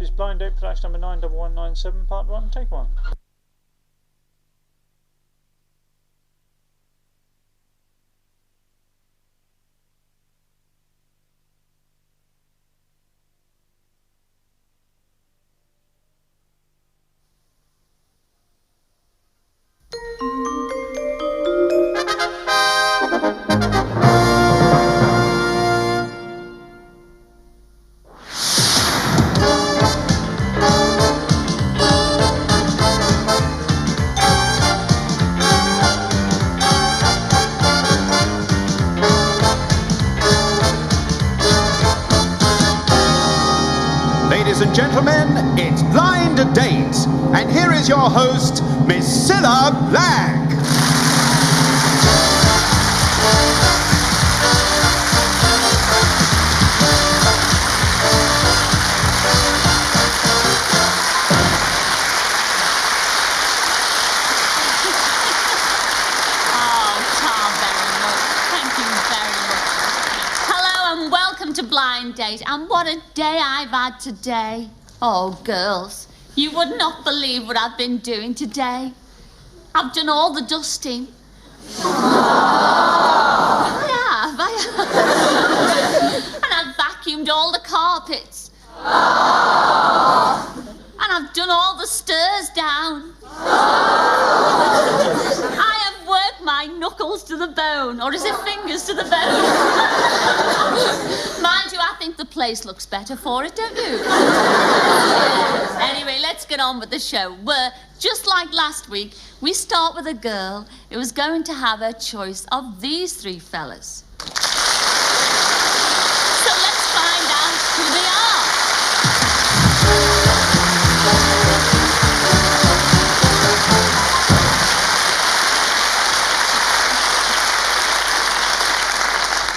is Blind Date Production number 91197, part 1, take 1. Ladies and gentlemen, it's Blind Date, and here is your host, Miss Cilla Black. To Blind Date, and what a day I've had today. Oh, girls, you would not believe what I've been doing today. I've done all the dusting. I have. And I've vacuumed all the carpets. And I've done all the stairs down. I have worked my knuckles to the bone, or is it fingers to the bone? Mind you, I think the place looks better for it, don't you? Anyway, let's get on with the show. Just like last week, we start with a girl who is going to have her choice of these three fellas. So let's find out who they are.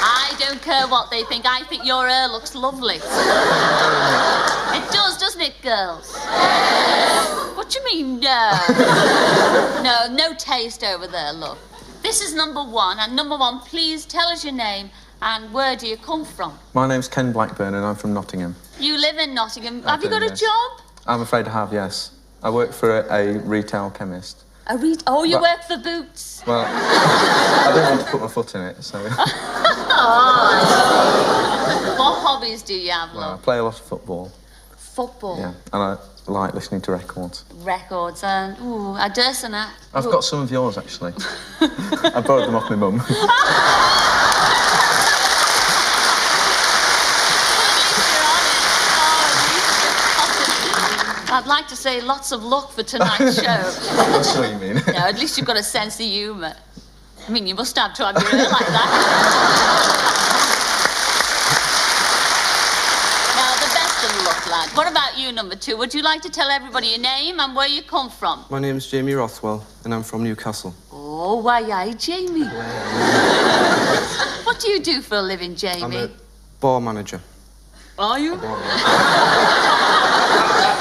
I don't care what they think. I think your hair looks lovely. It does, doesn't it, girls? What do you mean, no? No taste over there, look. This is number one, and number one, please tell us your name and where do you come from? My name's Ken Blackburn and I'm from Nottingham. You live in Nottingham. Have you got a job? I'm afraid I have, yes. I work for a retail chemist. Oh, you work for Boots? Well, I don't want to put my foot in it, so... What hobbies do you have, Well, I love? play a lot of football. Football? Yeah, and I like listening to records. Records, and I dare say that. I've got some of yours, actually. I borrowed them off my mum. I'd like to say lots of luck for tonight's show. That's what you mean. No, at least you've got a sense of humour. I mean, you must have to have your hair like that. Now, the best of luck, lad. What about you, number two? Would you like to tell everybody your name and where you come from? My name's Jamie Rothwell, and I'm from Newcastle. Oh, why, aye, Jamie. What do you do for a living, Jamie? I'm a bar manager. Are you?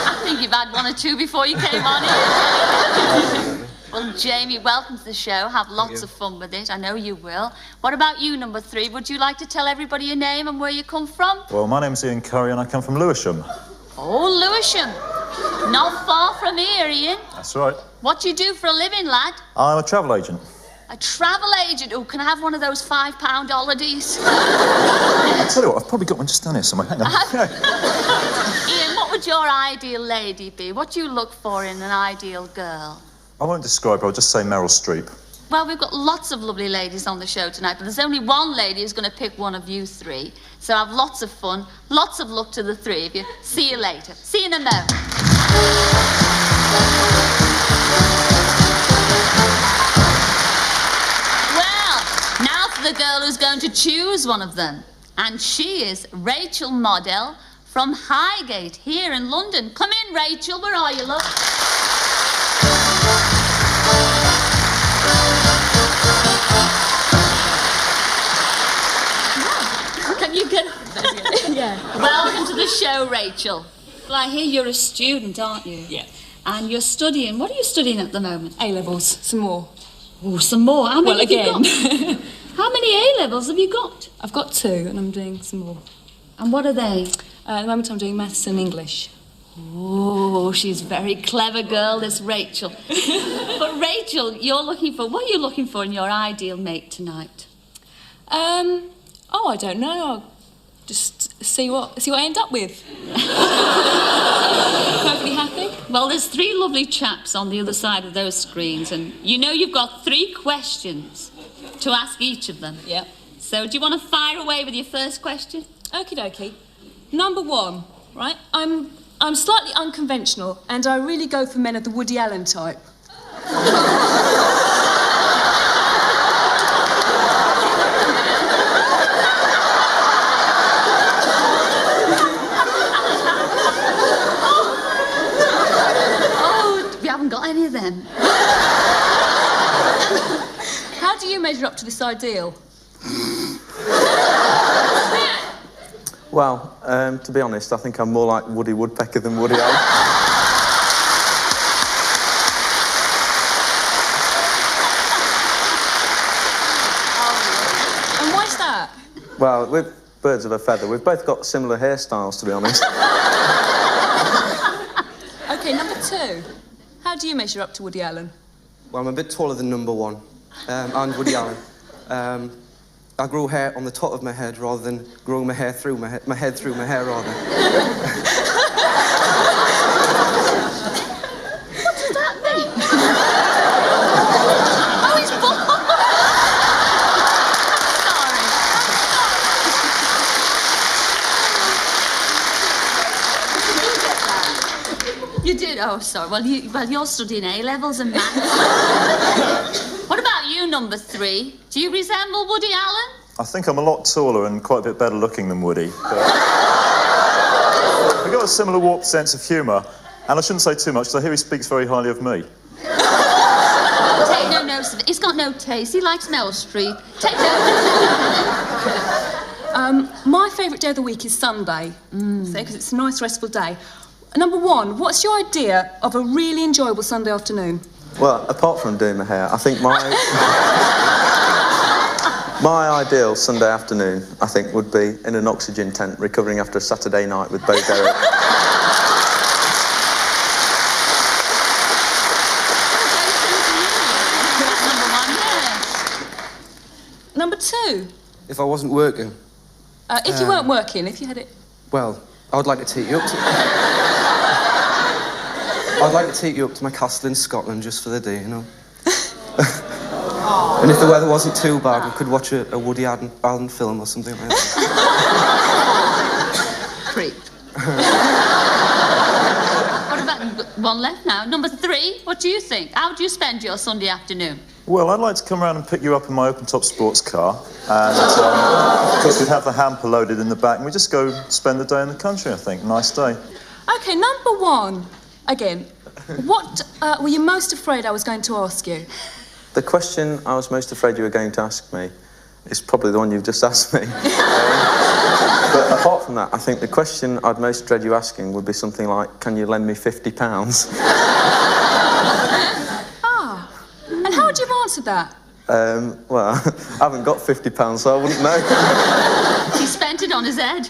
I think you've had one or two before you came on here. Well, Jamie, welcome to the show. Have lots of fun with it. I know you will. What about you, number three? Would you like to tell everybody your name and where you come from? Well, my name's Ian Curry and I come from Lewisham. Oh, Lewisham. Not far from here, Ian. That's right. What do you do for a living, lad? I'm a travel agent. A travel agent? Oh, can I have one of those £5 holidays? I'll tell you what, I've probably got one just down here somewhere. Hang on. Ian, what would your ideal lady be? What do you look for in an ideal girl? I won't describe her, I'll just say Meryl Streep. Well, we've got lots of lovely ladies on the show tonight, but there's only one lady who's going to pick one of you three. So have lots of fun, lots of luck to the three of you. See you later. See you in a moment. Well, now for the girl who's going to choose one of them. And she is Rachel Model from Highgate here in London. Come in, Rachel. Where are you, love? Can you get... Yeah. Welcome to the show, Rachel. Well, I hear you're a student, aren't you? Yeah. And you're studying... What are you studying at the moment? A-levels, some more. Oh, some more. How many Well, again. have you got? How many A-levels have you got? I've got 2 and I'm doing some more. And what are they? At the moment I'm doing maths and English. Oh, she's a very clever girl, this Rachel. But Rachel, what are you looking for in your ideal mate tonight? Oh, I don't know. I'll just see what I end up with. Perfectly happy. Well, there's 3 lovely chaps on the other side of those screens, and you know you've got 3 questions to ask each of them. Yep. So do you want to fire away with your first question? Okie dokie. Number 1, right? I'm slightly unconventional, and I really go for men of the Woody Allen type. Oh, we haven't got any of them. How do you measure up to this ideal? Well, to be honest, I think I'm more like Woody Woodpecker than Woody Allen. And why's that? Well, we're birds of a feather. We've both got similar hairstyles, to be honest. OK, number 2. How do you measure up to Woody Allen? Well, I'm a bit taller than number 1, and Woody Allen. I grow hair on the top of my head rather than growing my hair through my head through my hair, rather. What does that mean? Oh, he's bald. Sorry. You did? Oh, sorry. Well, you're studying A-levels and maths. What about you, number 3? Do you resemble Woody Allen? I think I'm a lot taller and quite a bit better looking than Woody. But we've got a similar warped sense of humour, and I shouldn't say too much, because I hear he speaks very highly of me. Take no notice of it. He's got no taste. He likes Meryl Streep. Take no notice. My favourite day of the week is Sunday, because it's a nice, restful day. Number 1, what's your idea of a really enjoyable Sunday afternoon? Well, apart from doing my hair, I think my ideal Sunday afternoon, I think, would be in an oxygen tent, recovering after a Saturday night with Bo Derek. Number 2. If I wasn't working, If you weren't working, if you had it... well, I would like to take you up to... I'd like to take you up to my castle in Scotland just for the day, you know. And if the weather wasn't too bad, we could watch a Woody Allen film or something like that. Creep. What about one left now? Number 3, what do you think? How would you spend your Sunday afternoon? Well, I'd like to come around and pick you up in my open-top sports car, and of course we'd have the hamper loaded in the back, and we just go spend the day in the country, I think. Nice day. OK, number 1. Again, what were you most afraid I was going to ask you? The question I was most afraid you were going to ask me is probably the one you've just asked me. But apart from that, I think the question I'd most dread you asking would be something like, can you lend me £50? Ah, and how would you have answered that? Well, I haven't got £50, so I wouldn't know. He spent it on his head.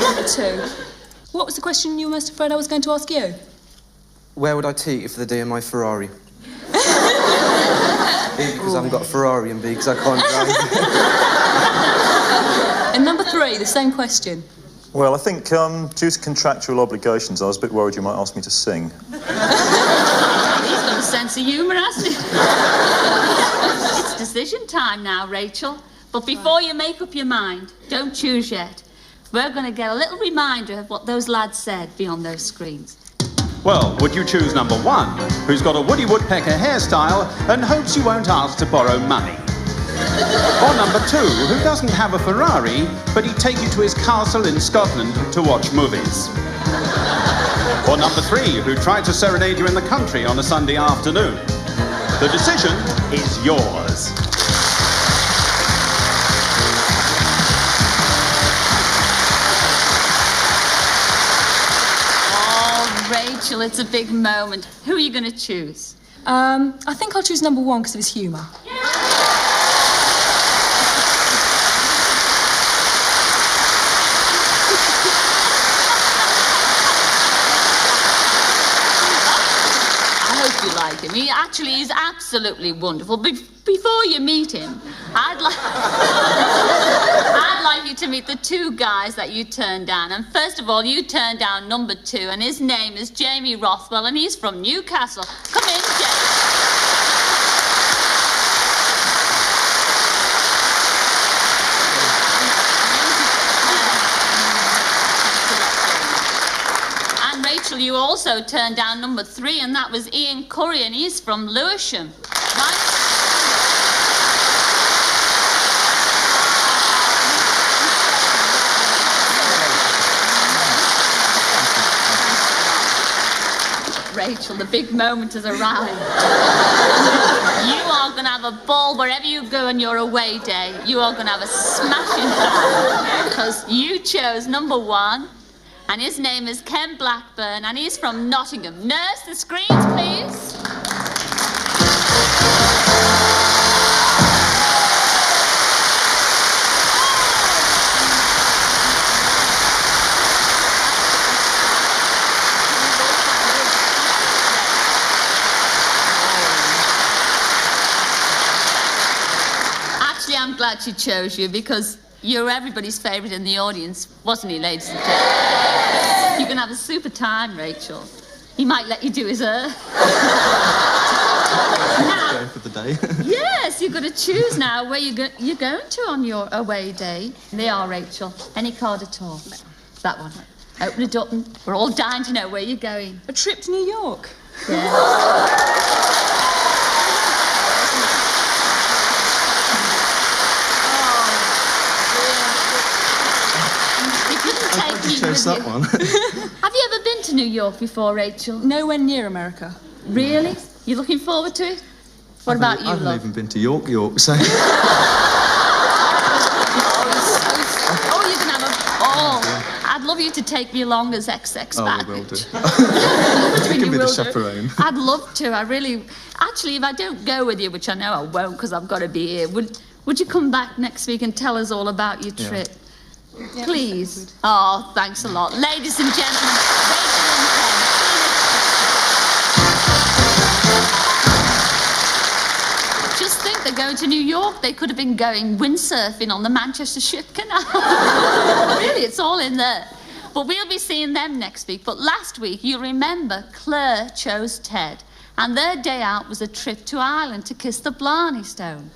Number 2. What was the question you were most afraid I was going to ask you? Where would I take you for the day in my Ferrari? A, because I haven't got a Ferrari, and B, because I can't drive. And number 3, the same question. Well, I think due to contractual obligations, I was a bit worried you might ask me to sing. He's got a sense of humour, hasn't he? It's decision time now, Rachel. But before you make up your mind, don't choose yet. We're going to get a little reminder of what those lads said beyond those screens. Well, would you choose number 1, who's got a Woody Woodpecker hairstyle and hopes you won't ask to borrow money? Or number 2, who doesn't have a Ferrari, but he'd take you to his castle in Scotland to watch movies? Or number 3, who tried to serenade you in the country on a Sunday afternoon? The decision is yours. Rachel, it's a big moment. Who are you going to choose? I think I'll choose number 1 because of his humour. him. He actually is absolutely wonderful. Before you meet him, I'd like you to meet the two guys that you turned down. And first of all, you turned down number 2, and his name is Jamie Rothwell, and he's from Newcastle. Come in, Jamie. Rachel, you also turned down number 3, and that was Ian Curry, and he's from Lewisham. Right? Rachel, the big moment has arrived. You are going to have a ball wherever you go on your away day. You are going to have a smashing time because you chose number 1. And his name is Ken Blackburn, and he's from Nottingham. Nurse, the screens, please. Actually, I'm glad she chose you because you're everybody's favourite in the audience, wasn't he, ladies and gentlemen? You're going to have a super time, Rachel. He might let you do his hair. Now, Going for the day. yes, you've got to choose now where you're going to on your away day. They are, Rachel. Any card at all. That one. Open it up and we're all dying to know where you're going. A trip to New York. Yeah. Chose that one. Have you ever been to New York before, Rachel? Nowhere near America. Really? You looking forward to it? What about you, I haven't love? even been to York, so... Oh, you can have a ball. I'd love you to take me along as XX back. Oh, we will do. You can be the will do. chaperone. I'd love to. I really... Actually, if I don't go with you, which I know I won't because I've got to be here, would you come back next week and tell us all about your trip? Yeah. Please. Oh, thanks a lot. Ladies and gentlemen, Rachel and Ken. Just think they're going to New York. They could have been going windsurfing on the Manchester Ship Canal. Really, it's all in there. But we'll be seeing them next week. But last week, you remember, Claire chose Ted. And their day out was a trip to Ireland to kiss the Blarney Stone.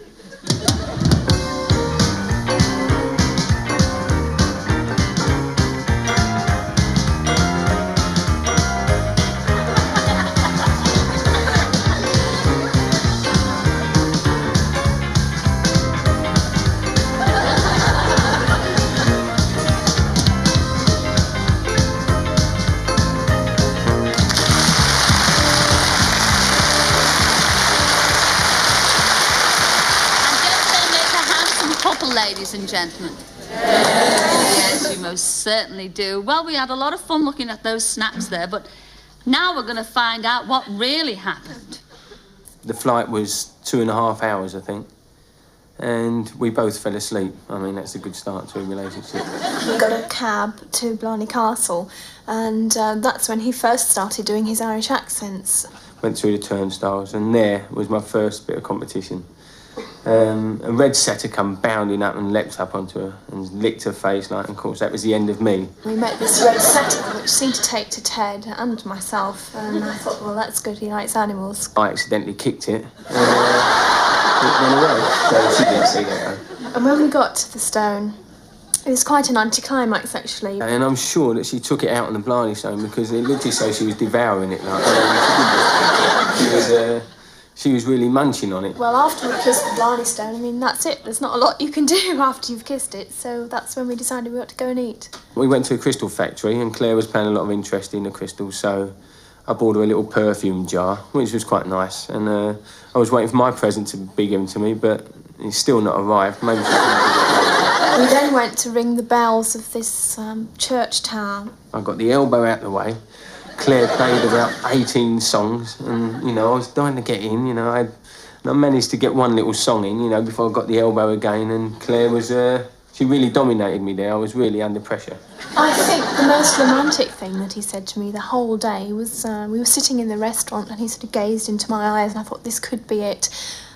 Ladies and gentlemen. Yes, you most certainly do. Well, we had a lot of fun looking at those snaps there, but now we're going to find out what really happened. The flight was 2.5 hours, I think, and we both fell asleep. I mean, that's a good start to a relationship. We got a cab to Blarney Castle, and that's when he first started doing his Irish accents. Went through the turnstiles, and there was my first bit of competition. A red setter come bounding up and leapt up onto her and licked her face, like, and of course that was the end of me. We met this red setter which seemed to take to Ted and myself, and I thought, well, that's good, he likes animals. I accidentally kicked it and it went away, so she didn't see that. And when we got to the stone, it was quite an anticlimax, actually. And I'm sure that she took it out on the Blarney Stone because it looked as though she was devouring it. Like, she was really munching on it. Well, after we kissed the Blarney Stone, I mean, that's it. There's not a lot you can do after you've kissed it, so that's when we decided we ought to go and eat. We went to a crystal factory and Claire was paying a lot of interest in the crystals, so I bought her a little perfume jar, which was quite nice, and I was waiting for my present to be given to me, but it's still not arrived. Maybe she can. We then went to ring the bells of this church tower. I got the elbow out the way. Claire played about 18 songs, and, you know, I was dying to get in, you know. I managed to get one little song in, you know, before I got the elbow again, and Claire was, she really dominated me there. I was really under pressure. I think the most romantic thing that he said to me the whole day was we were sitting in the restaurant and he sort of gazed into my eyes and I thought this could be it.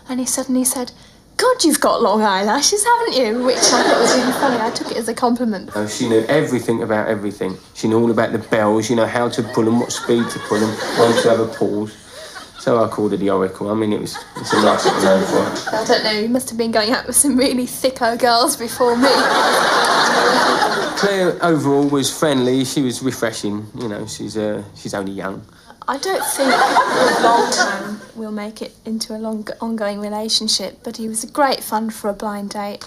And he suddenly said, God, you've got long eyelashes, haven't you? Which I thought was really funny. I took it as a compliment. She knew everything about everything. She knew all about the bells, you know, how to pull them, what speed to pull them, when to have a pause. So I called her the Oracle. I mean, it's a nice little name for her. I don't know, you must have been going out with some really thicko girls before me. Claire overall was friendly. She was refreshing. You know, she's only young. I don't think long term we'll make it into a long ongoing relationship, but he was great fun for a blind date.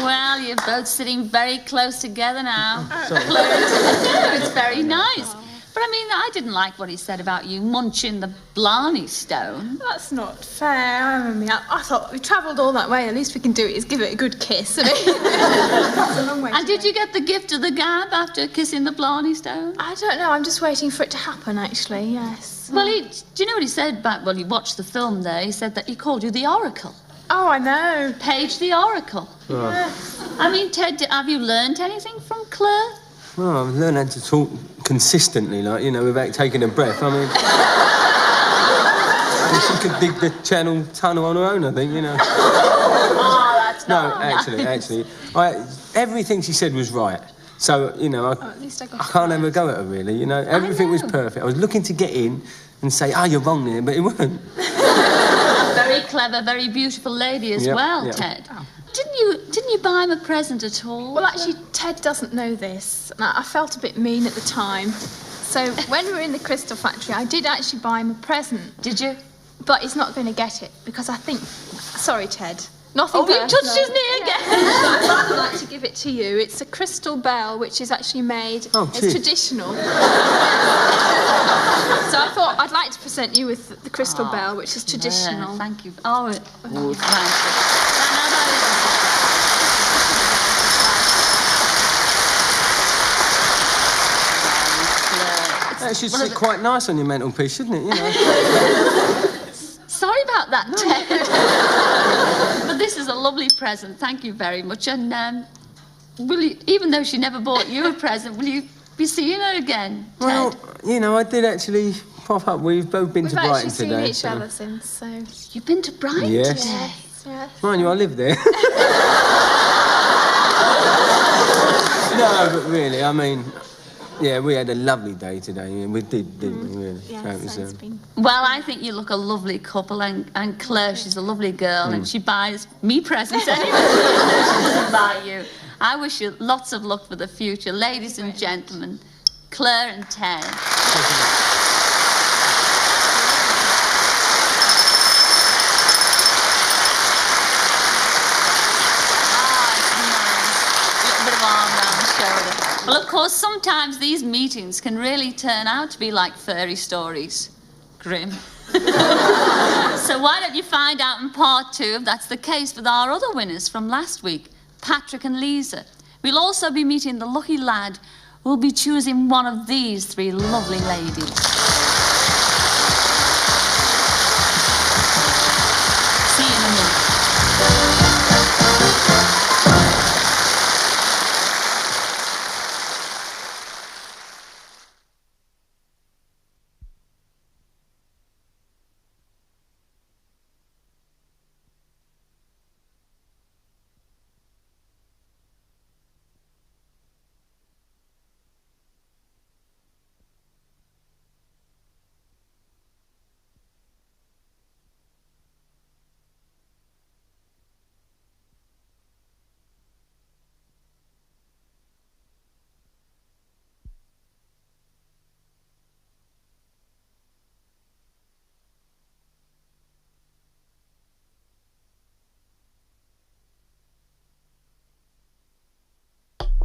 Well, you're both sitting very close together now. Sorry. It's very nice. But I mean, I didn't like what he said about you munching the Blarney Stone. That's not fair. I thought we travelled all that way. At least we can do it is give it a good kiss. That's a long way. And did you get the gift of the gab after kissing the Blarney Stone? I don't know. I'm just waiting for it to happen, actually. Yes. Well, do you know what he said about? Well, you watched the film there. He said that he called you the Oracle. Oh, I know. Paige the Oracle. Oh. Yes. I mean, Ted, have you learned anything from Claire? Well, I've learned how to talk consistently, like, you know, without taking a breath. I mean, she could dig the Channel Tunnel on her own, I think, you know. Oh, that's No, not actually, everything she said was right. So, you know, I can't have a go at her, really, you know. Everything was perfect. I was looking to get in and say, you're wrong there, but it wasn't. Very clever, very beautiful lady as well, Ted. Oh. Didn't you buy him a present at all? Well, actually, Ted doesn't know this. I felt a bit mean at the time. So when we were in the Crystal Factory, I did actually buy him a present. Did you? But he's not going to get it because I think... Sorry, Ted. Nothing you touched his knee again. I'd like to give it to you. It's a crystal bell, which is actually made... it's traditional. So I thought I'd like to present you with the crystal bell, which is traditional. Yeah, thank you. Thank you. That should sit quite nice on your mantelpiece, shouldn't it, you know? Sorry about that, Ted. But this is a lovely present. Thank you very much. And will you, even though she never bought you a present, will you be seeing her again, Ted? Well, you know, I did actually pop up. We've both been to Brighton today. We've actually seen each other since, so... You've been to Brighton today? Yes. Mind you, I live there. No, but really, I mean... Yeah, we had a lovely day today. We did, didn't we, really? Yes, so it's been... Well, I think you look a lovely couple, and Claire, she's a lovely girl, and she buys me presents anyway. She doesn't buy you. I wish you lots of luck for the future. Ladies and gentlemen, Claire and Ted. Well, of course, sometimes these meetings can really turn out to be like fairy stories. Grim. So why don't you find out in part 2 if that's the case with our other winners from last week, Patrick and Lisa. We'll also be meeting the lucky lad who'll be choosing one of these 3 lovely ladies. See you in a minute.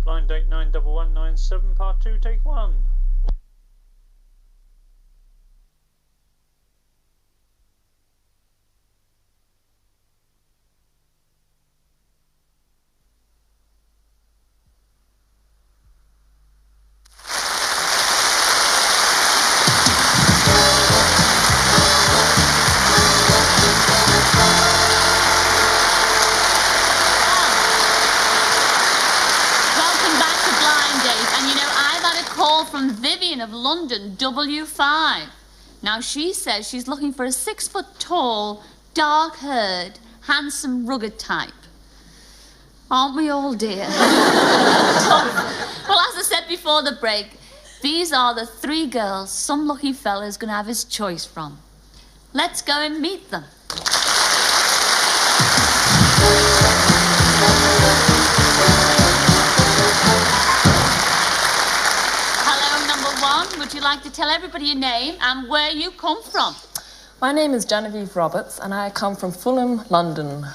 Blind date 91197, part 2, take 1. in of London W5. Now, she says she's looking for a 6-foot-tall, dark-haired, handsome, rugged type. Aren't we all, dear? Well, as I said before the break, these are the 3 girls some lucky fella's going to have his choice from. Let's go and meet them. Hello, number 1. Would you like to tell everybody your name and where you come from? My name is Genevieve Roberts and I come from Fulham, London.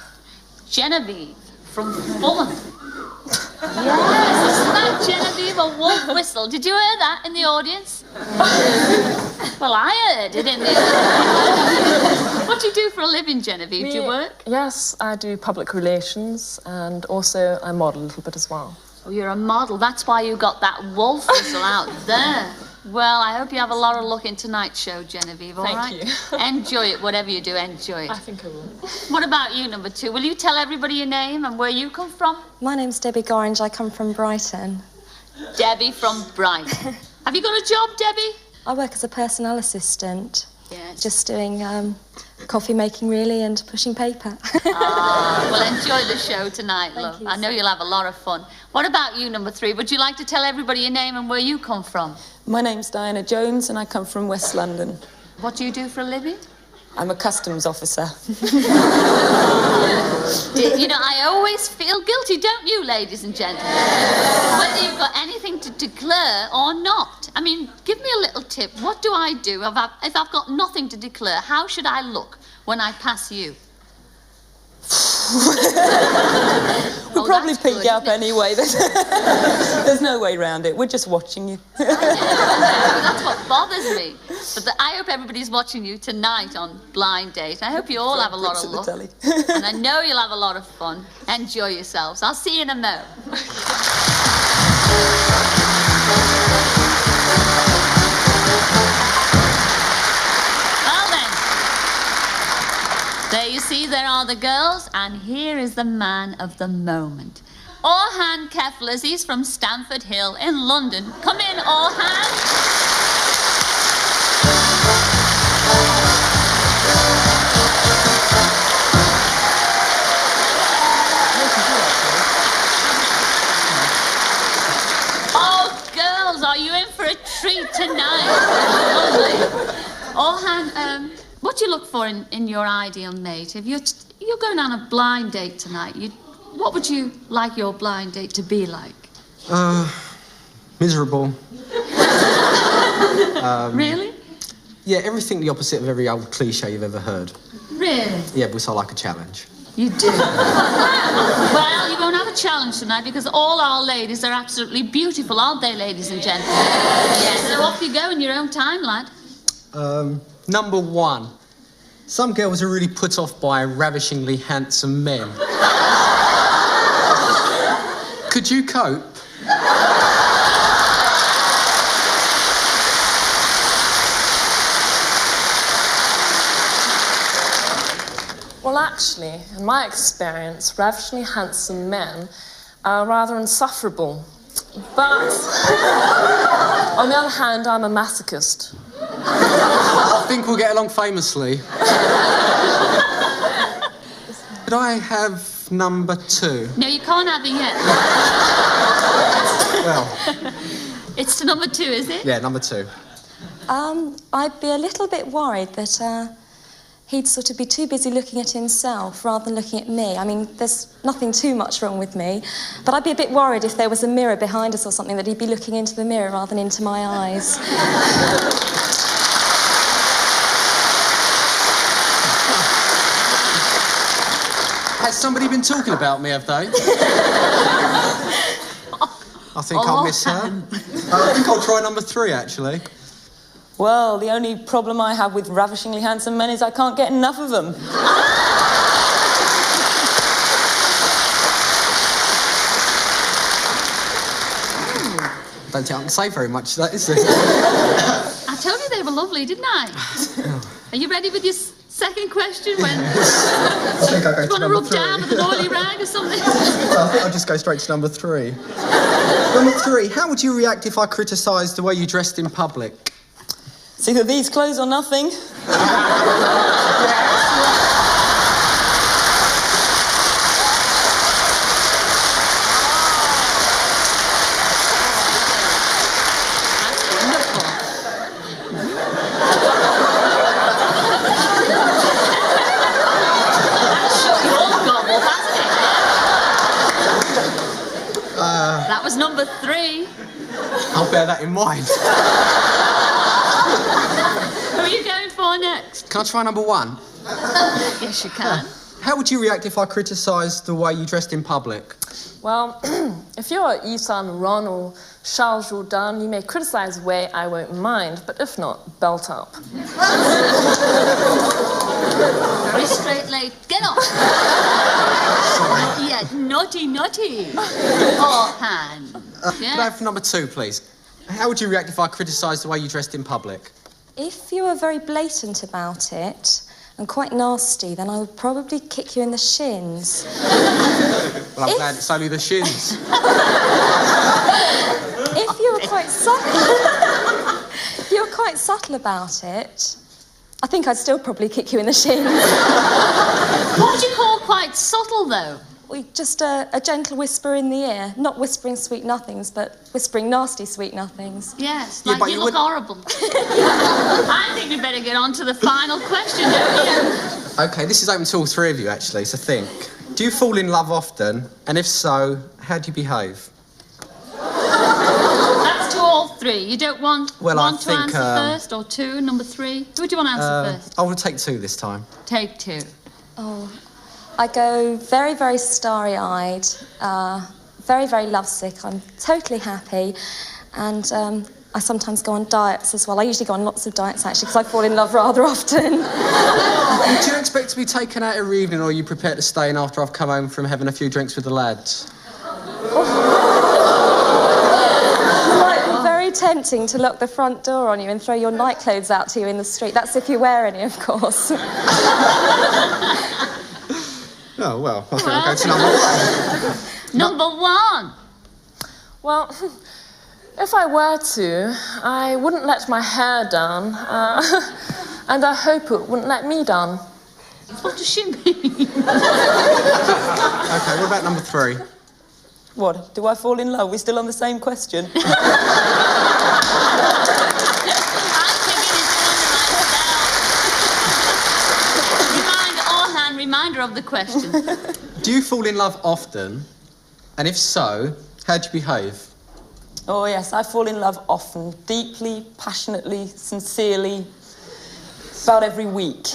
Genevieve from Fulham. Yes, isn't that Genevieve a wolf whistle? Did you hear that in the audience? Well, I heard it in the audience. What do you do for a living, Genevieve? Do you work? Yes, I do public relations and also I model a little bit as well. Oh, you're a model. That's why you got that wolf whistle out there. Well, I hope you have a lot of luck in tonight's show, Genevieve, all right? Thank you. Enjoy it, whatever you do, enjoy it. I think I will. What about you, number 2? Will you tell everybody your name and where you come from? My name's Debbie Gorringe. I come from Brighton. Debbie from Brighton. Have you got a job, Debbie? I work as a personnel assistant. Yes. Just doing coffee making, really, and pushing paper. Well, enjoy the show tonight, love. you, I know you'll have a lot of fun. What about you, number 3? Would you like to tell everybody your name and where you come from? My name's Diana Jones and I come from West London. What do you do for a living? I'm a customs officer. You know, I always feel guilty, don't you, ladies and gentlemen? Whether you've got anything to declare or not. I mean, give me a little tip. What do I do if I've got nothing to declare? How should I look when I pass you? We'll probably pick you up anyway. There's no way around it. We're just watching you. That's what bothers me. But I hope everybody's watching you tonight on Blind Date. I hope you all have a lot of luck. And I know you'll have a lot of fun. Enjoy yourselves. I'll see you in a mo. Well then, there you see, there are the girls, and here is the man of the moment. Oran Keflers, he's from Stamford Hill in London. Come in, Oran. Oh, girls, are you in for a treat tonight? Lovely. Oran, what do you look for in your ideal mate? If you're going on a blind date tonight, what would you like your blind date to be like? Miserable. Really? Yeah, everything the opposite of every old cliche you've ever heard. Really? Yeah, but I like a challenge. You do. Well, you won't have a challenge tonight because all our ladies are absolutely beautiful, aren't they, ladies and gentlemen? Yes, so off you go in your own time, lad. Number 1. Some girls are really put off by ravishingly handsome men. Could you cope? Well, actually, in my experience, ravishingly handsome men are rather insufferable. But, on the other hand, I'm a masochist. I think we'll get along famously. Could I have number 2? No, you can't have it yet. Well... It's to number 2, is it? Yeah, number 2. I'd be a little bit worried that he'd sort of be too busy looking at himself rather than looking at me. I mean, there's nothing too much wrong with me, but I'd be a bit worried if there was a mirror behind us or something that he'd be looking into the mirror rather than into my eyes. Has somebody been talking about me, have they? I think I'll miss her. I think I'll try number 3, actually. Well, the only problem I have with ravishingly handsome men is I can't get enough of them. Don't think I can say very much to that, is there? I told you they were lovely, didn't I? Are you ready with your second question? think I'll go Do you to want to number rub 3. down with an oily rag or something? I think I'll just go straight to number 3. Number 3, how would you react if I criticised the way you dressed in public? It's either these clothes or nothing. That was number 3. I'll bear that in mind. Who are you going for next? Can I try number 1? Yes, you can. How would you react if I criticised the way you dressed in public? Well, if you're Yves Ron or Charles Jourdan, you may criticise the way I won't mind, but if not, belt up. Very straight late. Get off. Yeah, naughty, naughty. Orhan. Can I have number 2, please? How would you react if I criticised the way you dressed in public? If you were very blatant about it and quite nasty, then I would probably kick you in the shins. Well, I'm glad it's only the shins. If you were quite subtle, if you were quite subtle about it, I think I'd still probably kick you in the shins. What would you call quite subtle, though? Just a gentle whisper in the ear. Not whispering sweet nothings, but whispering nasty sweet nothings. Yes, Yeah, like but you you look would- horrible. I think we better get on to the final question, don't you? OK, this is open to all 3 of you, actually, so think. Do you fall in love often? And if so, how do you behave? That's to all 3. You don't want Well, I one to think, answer first, or 2, number 3? Who do you want to answer first? I will take 2 this time. Take 2. Oh, I go very, very starry-eyed, very, very lovesick. I'm totally happy, and I sometimes go on diets as well. I usually go on lots of diets, actually, because I fall in love rather often. Do you expect to be taken out every evening, or are you prepared to stay in after I've come home from having a few drinks with the lads? It might be very tempting to lock the front door on you and throw your night clothes out to you in the street. That's if you wear any, of course. Oh, well, I think I'll go to number 1. Number 1. Well, if I were to, I wouldn't let my hair down, and I hope it wouldn't let me down. What does she mean? OK, what about number 3? What? Do I fall in love? We're still on the same question. Reminder of the question. Do you fall in love often? And if so, how do you behave? Oh, yes, I fall in love often, deeply, passionately, sincerely, about every week. It's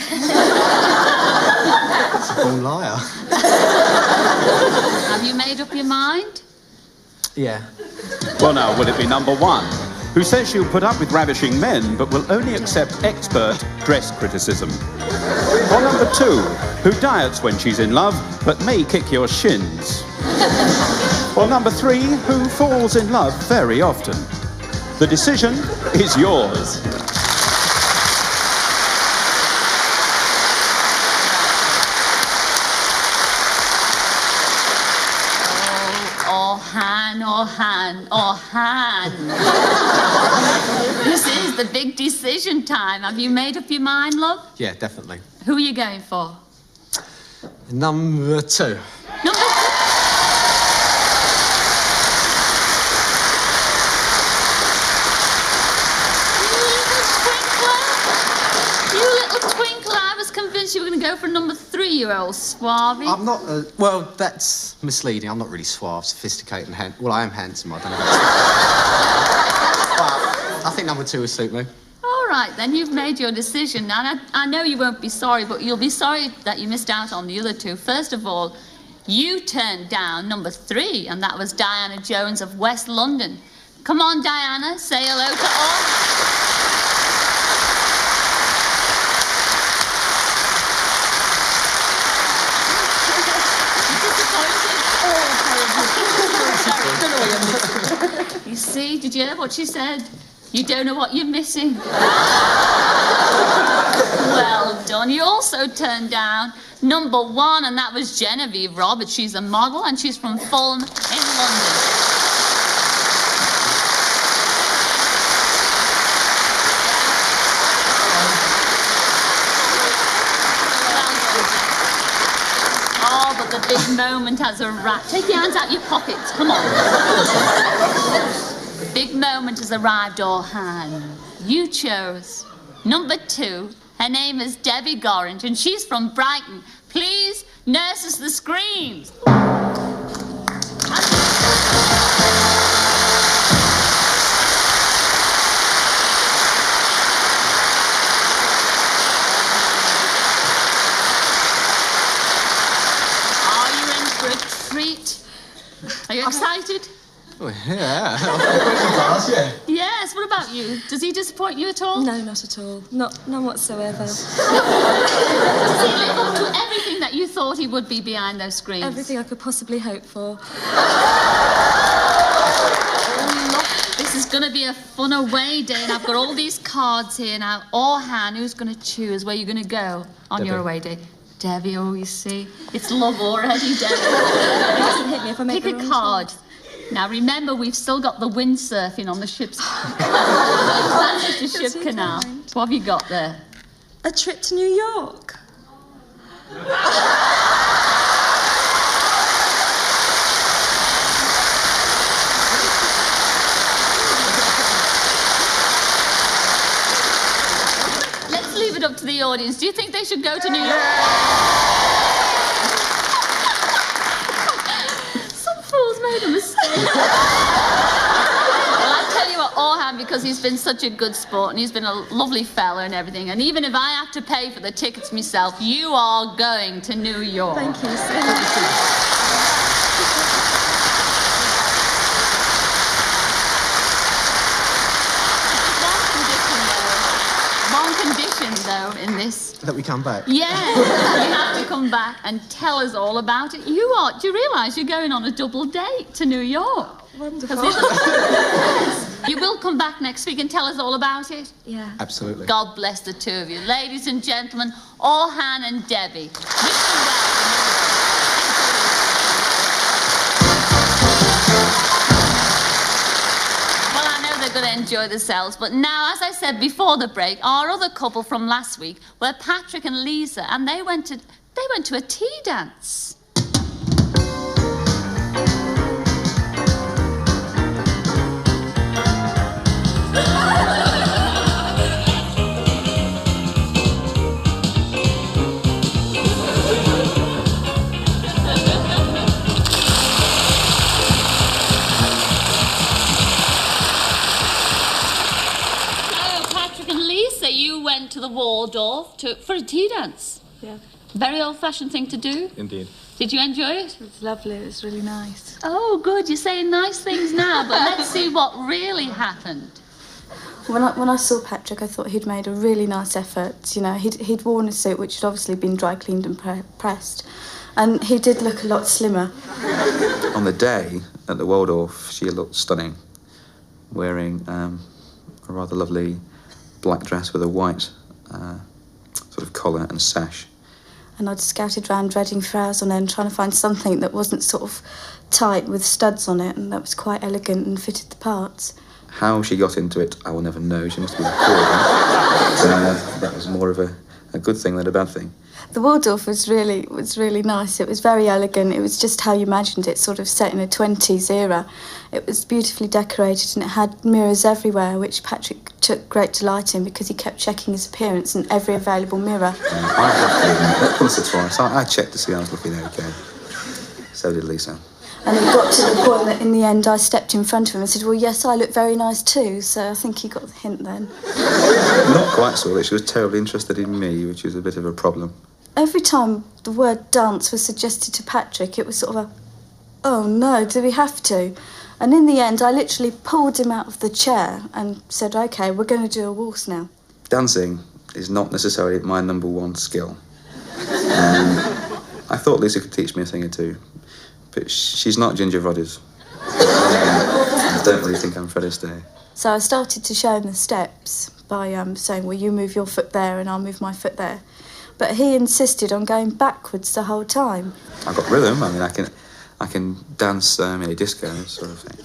a born liar. Have you made up your mind? Yeah. Well, now, will it be number 1, who says she'll put up with ravishing men but will only accept expert dress criticism? Or number 2, who diets when she's in love but may kick your shins? Or number 3, who falls in love very often? The decision is yours. Orhan. This is the big decision time. Have you made up your mind, love? Yeah, definitely. Who are you going for? Number 2. Number 2. You little twinkler. I was convinced you were going to go for number 3, you old suave. I'm not... well, that's misleading. I'm not really suave, sophisticated, and well, I am handsome. I don't know. Well, I think number 2 will suit me. All right, then, you've made your decision. Now, I know you won't be sorry, but you'll be sorry that you missed out on the other 2. First of all, you turned down number 3, and that was Diana Jones of West London. Come on, Diana, say hello to all. You see, did you hear what she said? You don't know what you're missing. Well done. You also turned down number 1, and that was Genevieve Roberts. She's a model, and she's from Fulham in London. Oh, but the big moment has arrived. Take your hands out your pockets. Come on. The big moment has arrived, Oran. You chose number 2. Her name is Debbie Gorringe, and she's from Brighton. Please, nurses the screams. Are you in for a treat? Are you excited? Oh, yeah. Yes, what about you? Does he disappoint you at all? No, not at all. None whatsoever. Does he live up to everything that you thought he would be behind those screens? Everything I could possibly hope for. Oh, look, this is going to be a fun away day, and I've got all these cards here now. Oran, who's going to choose where you're going to go on your away day? Debbie, oh, you see. It's love already, Debbie. It doesn't hit me if I make Pick the a wrong card. choice. Now, remember, we've still got the windsurfing on the ship's... Manchester Ship Canal. What have you got there? A trip to New York. Let's leave it up to the audience. Do you think they should go to New York? Some fool's made a mistake. Well, I tell you what, Oran, because he's been such a good sport and he's been a lovely fella and everything, and even if I have to pay for the tickets myself, you are going to New York. Thank you so much. One condition, though, in this. That we come back. Yeah, you have to come back and tell us all about it. Do you realise you're going on a double date to New York? Wonderful. Yes. You will come back next week and tell us all about it? Yeah. Absolutely. God bless the two of you. Ladies and gentlemen, Oran and Debbie. Well, I know they're going to enjoy themselves, but now, as I said before the break, our other couple from last week were Patrick and Lisa, and they went to a tea dance. You went to the Waldorf for a tea dance. Yeah. Very old-fashioned thing to do. Indeed. Did you enjoy it? It was lovely. It was really nice. Oh, good. You're saying nice things now, but let's see what really happened. When I saw Patrick, I thought he'd made a really nice effort. You know, he'd worn a suit which had obviously been dry cleaned and pressed, and he did look a lot slimmer. On the day at the Waldorf, she looked stunning, wearing a rather lovely black dress with a white sort of collar and sash. And I'd scouted round Reading for hours on end trying to find something that wasn't sort of tight with studs on it and that was quite elegant and fitted the parts. How she got into it, I will never know. She must have been poor. But that was more of a good thing than a bad thing. The Waldorf was really nice. It was very elegant. It was just how you imagined it, sort of set in a 20s era. It was beautifully decorated and it had mirrors everywhere, which Patrick took great delight in because he kept checking his appearance in every available mirror. Once or twice, I checked to see I was looking okay. So did Lisa. And it got to the point that in the end I stepped in front of him and said, well, yes, I look very nice too. So I think he got the hint then. Not quite so that she was terribly interested in me, which was a bit of a problem. Every time the word dance was suggested to Patrick, it was sort of a, oh no, do we have to? And in the end, I literally pulled him out of the chair and said, OK, we're going to do a waltz now. Dancing is not necessarily my number one skill. I thought Lisa could teach me a thing or two, but she's not Ginger Rogers. I don't really think I'm Fred Astaire. So I started to show him the steps, by saying, well, you move your foot there and I'll move my foot there. But he insisted on going backwards the whole time. I've got rhythm. I mean, I can dance in a disco sort of thing.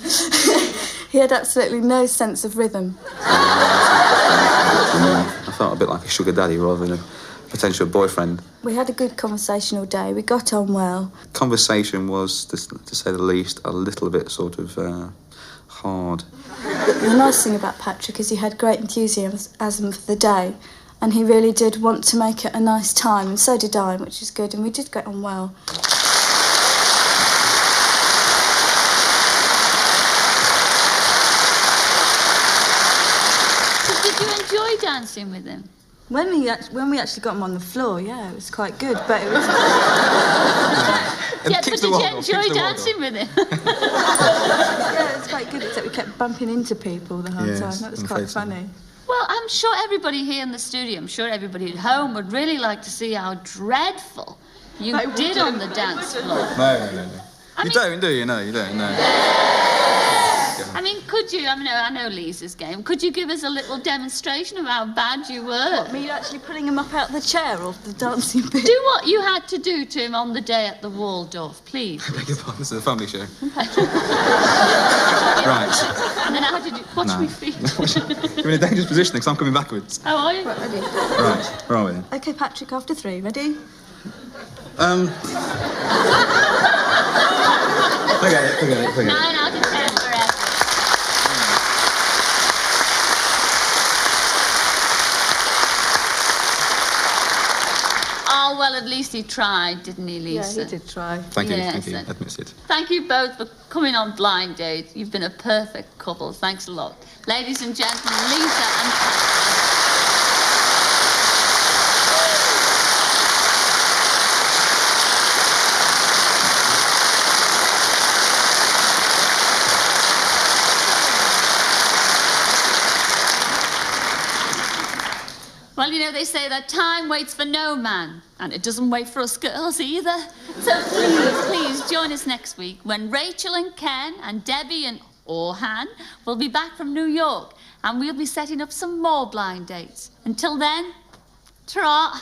He had absolutely no sense of rhythm. I felt a bit like a sugar daddy rather than a potential boyfriend. We had a good conversation all day. We got on well. Conversation was, to say the least, a little bit sort of hard. The nice thing about Patrick is he had great enthusiasm for the day, and he really did want to make it a nice time, and so did I, which is good, and we did get on well. Did you enjoy dancing with him? When we actually got him on the floor, yeah, it was quite good, but it was... Yeah, but did you enjoy dancing with him? Yeah, it was quite good, except we kept bumping into people the whole time. That was quite funny. Well, I'm sure everybody here in the studio, I'm sure everybody at home would really like to see how dreadful you did on the dance floor. No. You don't, do you? No, you don't, no. I mean, could you, I know Lisa's game, could you give us a little demonstration of how bad you were? What, me actually putting him up out the chair or the dancing bit? Do what you had to do to him on the day at the Waldorf, please. I beg your pardon, this is a family show. Right. And then how did you... Watch me feet. You're in a dangerous position because I'm coming backwards. Oh, are you? Right, ready? Right, where are we then? OK, Patrick, after 3. Ready? Forget it. 9 out of 10 forever. Oh, well, at least he tried, didn't he, Lisa? Yeah, he did try. Thank you, Yes, admit it. Thank you both for coming on Blind Date. You've been a perfect couple. Thanks a lot. Ladies and gentlemen, Lisa and Patrick. Well, you know, they say that time waits for no man, and it doesn't wait for us girls either. So please join us next week when Rachel and Ken and Debbie and Oran will be back from New York, and we'll be setting up some more blind dates. Until then, ta-ra.